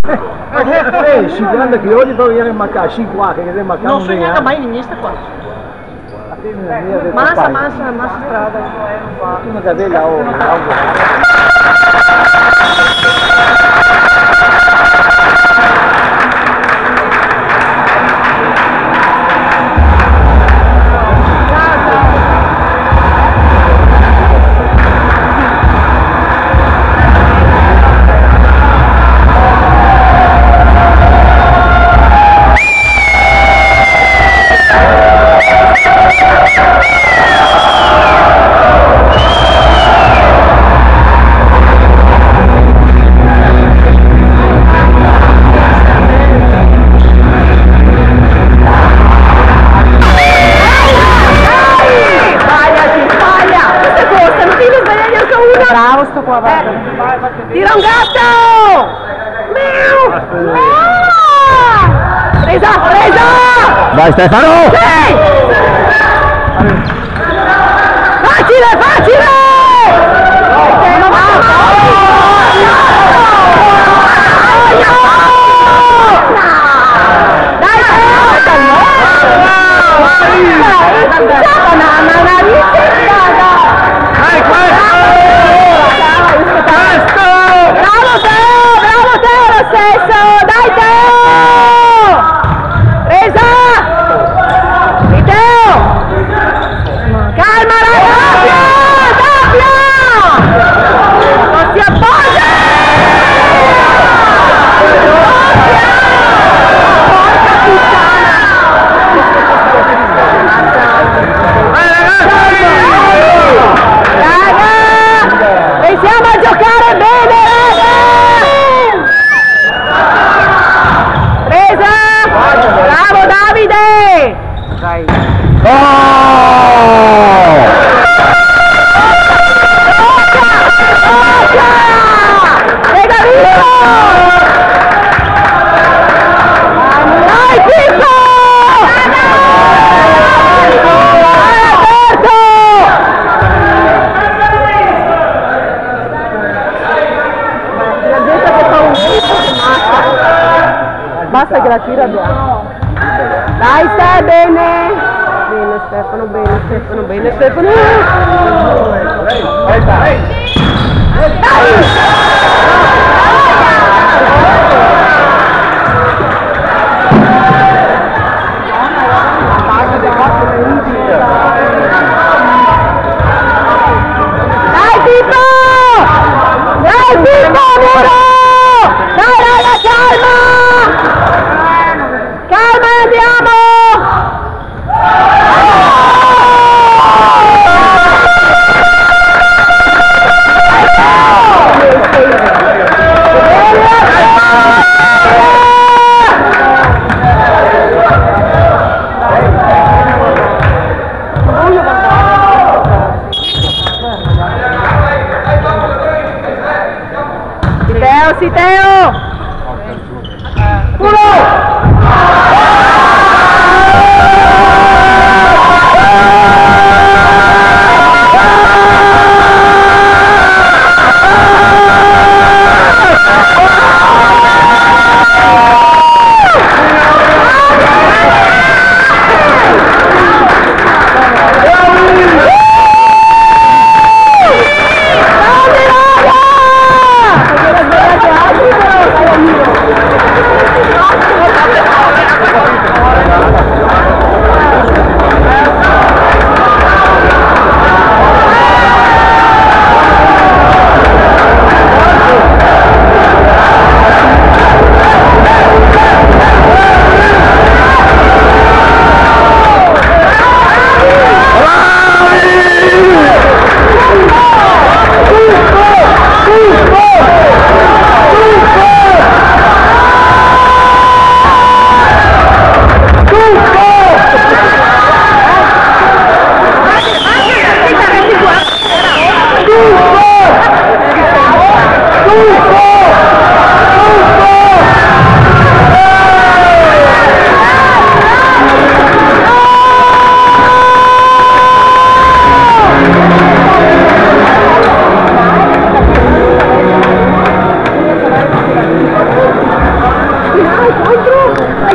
Chegando aqui hoje, estou indo marcar 5 horas, quer dizer, marcar não sonha também ninguém está quase. Massa estrada. Uma cadeira algo. Bravo sto qua, guarda. Tira un gatto! Miau! Presa! Vai Stefano! Sì! Facile! Basta che la tira via. Dai, stai bene. Bene Stefano. Dai Pippo, Muro! Dai, calma, andiamo! Teo! Uno! Dai, contro!